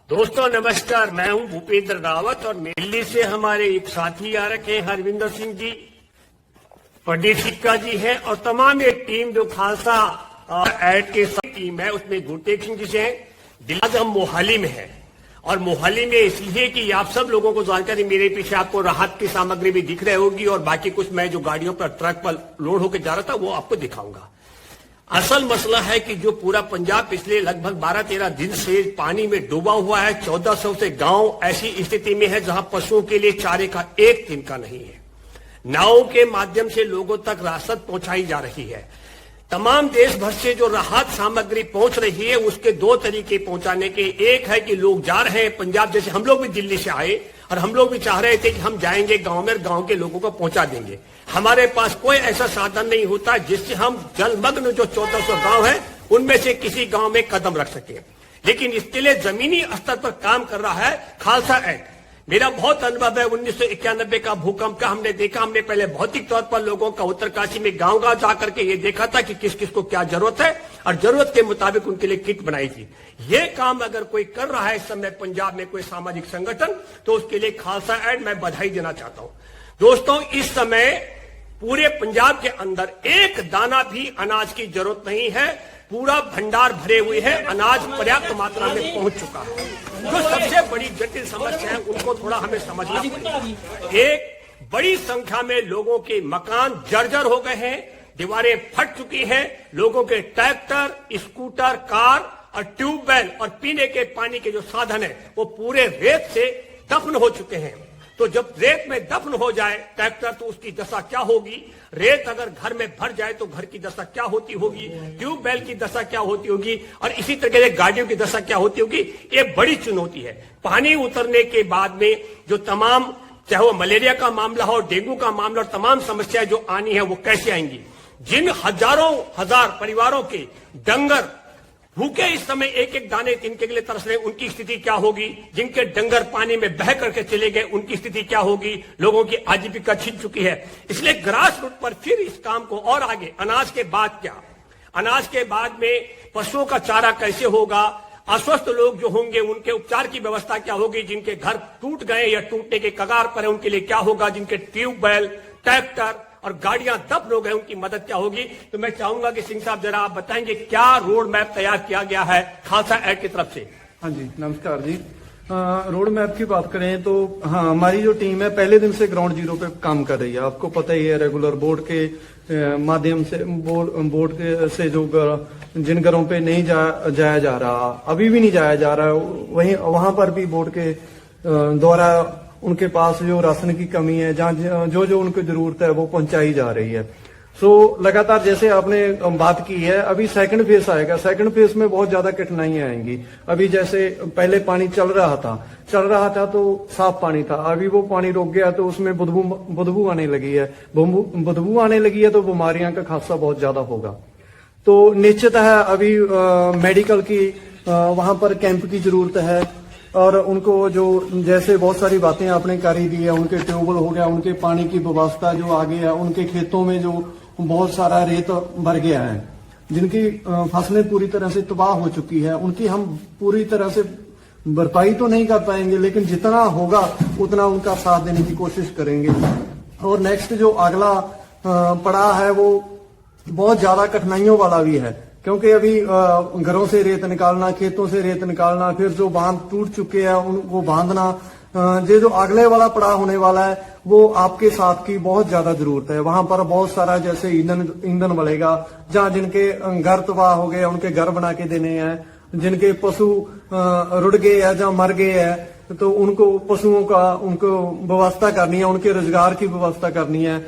दोस्तों नमस्कार, मैं हूं भूपेंद्र रावत और दिल्ली से हमारे एक साथी आ रखे हैं हरविंदर सिंह जी, प्रदीप सिक्का जी है और तमाम एक टीम जो खालसा एड के साथ टीम है उसमें गुरतेज सिंह जी से है। दिल्ली हम मोहाली में है और मोहाली में इसलिए कि आप सब लोगों को जानकारी, मेरे पीछे आपको राहत की सामग्री भी दिख रही होगी और बाकी कुछ मैं जो गाड़ियों पर ट्रक पर लोड होकर जा रहा था वो आपको दिखाऊंगा। असल मसला है कि जो पूरा पंजाब पिछले लगभग 12-13 दिन से पानी में डूबा हुआ है। 1400 से गांव ऐसी स्थिति में है जहां पशुओं के लिए चारे का एक तिनका नहीं है। नावों के माध्यम से लोगों तक राहत पहुंचाई जा रही है। तमाम देश भर से जो राहत सामग्री पहुंच रही है उसके दो तरीके पहुंचाने के। एक है कि लोग जा रहे हैं पंजाब, जैसे हम लोग भी दिल्ली से आए और हम लोग भी चाह रहे थे कि हम जाएंगे गांव में, गांव के लोगों को पहुंचा देंगे। हमारे पास कोई ऐसा साधन नहीं होता जिससे हम जलमग्न जो 1400 गांव है उनमें से किसी गांव में कदम रख सके। लेकिन इसके लिए जमीनी स्तर पर काम कर रहा है खालसा एक्ट। मेरा बहुत अनुभव है 1991 का भूकंप का। हमने देखा, हमने पहले भौतिक तौर पर लोगों का उत्तरकाशी में गांव गांव जाकर के ये देखा था कि किस किस को क्या जरूरत है और जरूरत के मुताबिक उनके लिए किट बनाई थी। ये काम अगर कोई कर रहा है इस समय पंजाब में कोई सामाजिक संगठन, तो उसके लिए खालसा एड मैं बधाई देना चाहता हूं। दोस्तों, इस समय पूरे पंजाब के अंदर एक दाना भी अनाज की जरूरत नहीं है। पूरा भंडार भरे हुए है, अनाज पर्याप्त मात्रा में पहुंच चुका है। जो सबसे बड़ी जटिल समस्या है उनको थोड़ा हमें समझना पड़ेगा। एक बड़ी संख्या में लोगों के मकान जर्जर हो गए हैं, दीवारें फट चुकी हैं, लोगों के ट्रैक्टर, स्कूटर, कार और ट्यूबवेल और पीने के पानी के जो साधन है वो पूरे रेत से दफन हो चुके हैं। तो जब रेत में दफन हो जाए ट्रैक्टर तो उसकी दशा क्या होगी? रेत अगर घर में भर जाए तो घर की दशा क्या होती होगी? ट्यूबवेल की दशा क्या होती होगी? और इसी तरह से गाड़ियों की दशा क्या होती होगी? ये बड़ी चुनौती है। पानी उतरने के बाद में जो तमाम, चाहे वो मलेरिया का मामला हो, डेंगू का मामला और तमाम समस्याएं जो आनी है वो कैसे आएंगी? जिन हजारों हजार परिवारों के डंगर भूखे इस समय एक एक दाने तिनके के लिए तरस रहे, उनकी स्थिति क्या होगी? जिनके डंगर पानी में बह करके चले गए उनकी स्थिति क्या होगी? लोगों की आजीविका छिन चुकी है। इसलिए ग्रास रूट पर फिर इस काम को और आगे, अनाज के बाद क्या, अनाज के बाद में पशुओं का चारा कैसे होगा, अस्वस्थ लोग जो होंगे उनके उपचार की व्यवस्था क्या होगी, जिनके घर टूट गए या टूटने के कगार पर है उनके लिए क्या होगा, जिनके ट्यूबवेल, ट्रैक्टर और गाड़ियां दफन हो गए उनकी मदद क्या होगी? तो मैं चाहूंगा कि सिंह साहब जरा आप बताएंगे क्या रोड मैप तैयार किया गया है खालसा एक्ट की तरफ से। हाँ जी, नमस्कार जी। रोड मैप की बात करें तो हाँ, हमारी जो टीम है पहले दिन से ग्राउंड जीरो पे काम कर रही है। आपको पता ही है, रेगुलर बोर्ड के माध्यम से बोर्ड के से जो जिन घरों पे नहीं जाया जा रहा, अभी भी नहीं जाया जा रहा, वहीं वहां पर भी बोर्ड के द्वारा उनके पास जो राशन की कमी है, जहाँ जो जो उनको जरूरत है वो पहुंचाई जा रही है। सो लगातार जैसे आपने बात की है, अभी सेकंड फेज आएगा। सेकंड फेज में बहुत ज्यादा कठिनाइयां आएंगी। अभी जैसे पहले पानी चल रहा था तो साफ पानी था, अभी वो पानी रुक गया तो उसमें बदबू आने लगी है। बदबू आने लगी है तो बीमारियां का खासा बहुत ज्यादा होगा। तो निश्चित है अभी मेडिकल की वहां पर कैंप की जरूरत है और उनको जो जैसे बहुत सारी बातें आपने कर ही दी है, उनके ट्यूबवेल हो गया, उनके पानी की व्यवस्था जो आगे है, उनके खेतों में जो बहुत सारा रेत भर गया है, जिनकी फसलें पूरी तरह से तबाह हो चुकी है, उनकी हम पूरी तरह से भरपाई तो नहीं कर पाएंगे लेकिन जितना होगा उतना उनका साथ देने की कोशिश करेंगे। और नेक्स्ट जो अगला पड़ाव है वो बहुत ज्यादा कठिनाइयों वाला भी है, क्योंकि अभी घरों से रेत निकालना, खेतों से रेत निकालना, फिर जो बांध टूट चुके हैं उनको बांधना, ये जो अगले वाला पड़ाव होने वाला है वो आपके साथ की बहुत ज्यादा जरूरत है। वहां पर बहुत सारा जैसे ईंधन बढ़ेगा, जहां जिनके घर तबाह हो गए उनके घर बना के देने हैं, जिनके पशु रुड़ गए या जहां मर गए हैं तो उनको पशुओं का उनको व्यवस्था करनी है, उनके रोजगार की व्यवस्था करनी है,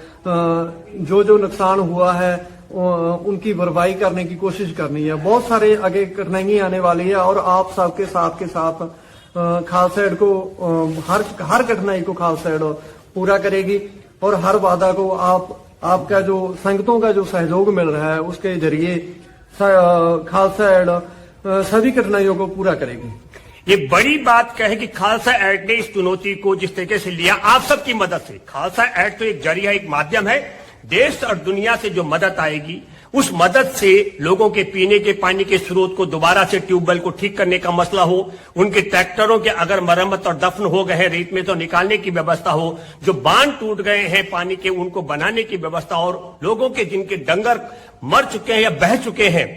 जो जो नुकसान हुआ है उनकी भरपाई करने की कोशिश करनी है। बहुत सारे आगे कठिनाई आने वाली है और आप सबके साथ के साथ खालसा एड को हर कठिनाई को खालसा एड पूरा करेगी और हर वादा को आपका जो संगतों का जो सहयोग मिल रहा है उसके जरिए खालसा एड सभी कठिनाइयों को पूरा करेगी। ये बड़ी बात कहे कि खालसा एक्ट ने इस चुनौती को जिस तरीके से लिया आप सबकी मदद से। खालसा एक्ट तो एक जरिया, एक माध्यम है। देश और दुनिया से जो मदद आएगी उस मदद से लोगों के पीने के पानी के स्रोत को दोबारा से ट्यूबवेल को ठीक करने का मसला हो, उनके ट्रैक्टरों के अगर मरम्मत और दफन हो गए हैं रेत में तो निकालने की व्यवस्था हो, जो बांध टूट गए हैं पानी के उनको बनाने की व्यवस्था, और लोगों के जिनके डंगर मर चुके हैं या बह चुके हैं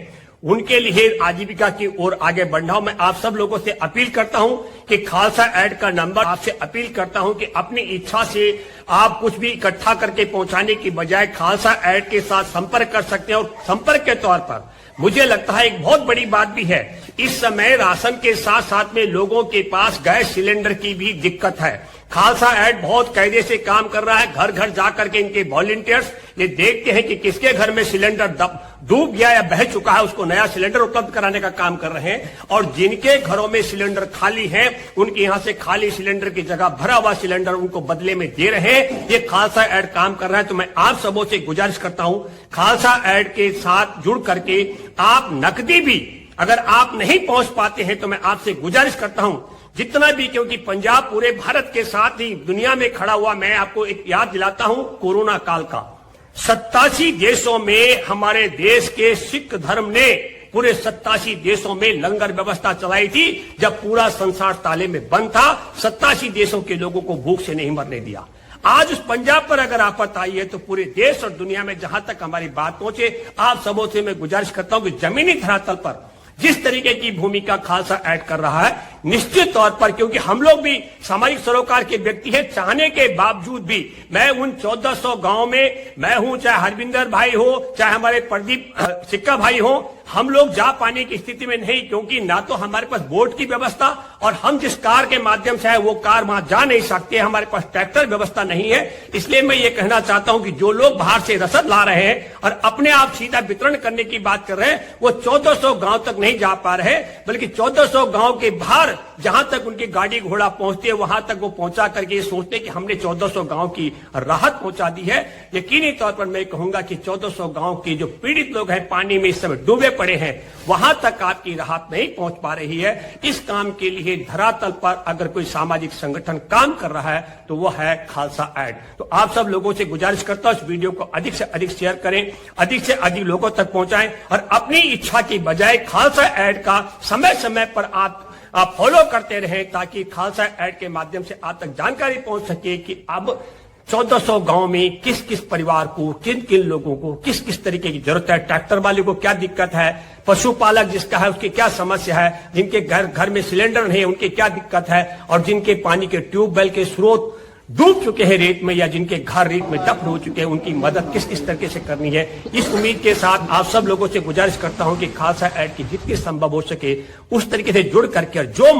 उनके लिए आजीविका की ओर आगे बढ़ना हो। मैं आप सब लोगों से अपील करता हूं कि खालसा ऐड का नंबर आपसे अपील करता हूं कि अपनी इच्छा से आप कुछ भी इकट्ठा करके पहुंचाने की बजाय खालसा ऐड के साथ संपर्क कर सकते हैं। और संपर्क के तौर पर मुझे लगता है एक बहुत बड़ी बात भी है, इस समय राशन के साथ साथ में लोगों के पास गैस सिलेंडर की भी दिक्कत है। खालसा ऐड बहुत कायदे से काम कर रहा है, घर घर जाकर के इनके वॉलंटियर्स ये देखते हैं कि किसके घर में सिलेंडर डूब गया या बह चुका है, उसको नया सिलेंडर उपलब्ध कराने का काम कर रहे हैं। और जिनके घरों में सिलेंडर खाली हैं उनके यहां से खाली सिलेंडर की जगह भरा हुआ सिलेंडर उनको बदले में दे रहे हैं। ये खालसा ऐड काम कर रहा है। तो मैं आप सबों से गुजारिश करता हूं, खालसा ऐड के साथ जुड़ करके आप नकदी भी अगर आप नहीं पहुंच पाते हैं तो मैं आपसे गुजारिश करता हूं जितना भी, क्योंकि पंजाब पूरे भारत के साथ ही दुनिया में खड़ा हुआ। मैं आपको एक याद दिलाता हूं कोरोना काल का, 87 देशों में हमारे देश के सिख धर्म ने पूरे 87 देशों में लंगर व्यवस्था चलाई थी जब पूरा संसार ताले में बंद था। 87 देशों के लोगों को भूख से नहीं मरने दिया। आज उस पंजाब पर अगर आफत आई है तो पूरे देश और दुनिया में जहां तक हमारी बात पहुंचे, आप सबों से मैं गुजारिश करता हूं कि जमीनी धरातल पर जिस तरीके की भूमिका खालसा ऐड कर रहा है, निश्चित तौर पर, क्योंकि हम लोग भी सामाजिक सरोकार के व्यक्ति हैं, चाहने के बावजूद भी मैं उन 1400 गांव में मैं हूं, चाहे हरविंदर भाई हो, चाहे हमारे प्रदीप सिक्का भाई हो, हम लोग जा पाने की स्थिति में नहीं, क्योंकि ना तो हमारे पास बोट की व्यवस्था और हम जिस कार के माध्यम से है वो कार वहां जा नहीं सकते, हमारे पास ट्रैक्टर व्यवस्था नहीं है। इसलिए मैं ये कहना चाहता हूं कि जो लोग बाहर से रसद ला रहे हैं और अपने आप सीधा वितरण करने की बात कर रहे हैं, वो 1400 गांव तक नहीं जा पा रहे, बल्कि 1400 गांव के बाहर जहां तक उनकी गाड़ी घोड़ा पहुंचती है वहां तक वो पहुंचा करके ये सोचते कि हमने 1400 गांव की राहत पहुंचा दी है। यकीनी तौर पर मैं कहूंगा कि 1400 गांव के जो पीड़ित लोग हैं, पानी में इस समय डूबे पड़े हैं, वहां तक आपकी राहत नहीं पहुंच पा रही है। इस काम के लिए धरातल पर अगर कोई सामाजिक संगठन काम कर रहा है तो वो है खालसा ऐड। तो आप सब लोगों से गुजारिश करता हूं इस वीडियो को अधिक से अधिक शेयर करें, अधिक से अधिक लोगों तक पहुंचाएं और अपनी इच्छा की बजाय खालसा ऐड का समय समय पर आप फॉलो करते रहें, ताकि खालसा ऐड के माध्यम से आप तक जानकारी पहुंच सके कि अब 1400 गांव में किस किस परिवार को, किन किन लोगों को किस किस तरीके की जरूरत है, ट्रैक्टर वाले को क्या दिक्कत है, पशुपालक जिसका है उसकी क्या समस्या है, जिनके घर में सिलेंडर नहीं है उनकी क्या दिक्कत है, और जिनके पानी के ट्यूबवेल के स्रोत डूब चुके हैं रेत में या जिनके घर रेत में दफन हो चुके हैं, उनकी मदद किस किस तरीके से करनी है। इस उम्मीद के साथ आप सब लोगों से गुजारिश करता हूं कि खालसा ऐड की जितनी संभव हो सके उस तरीके से जुड़ करके जो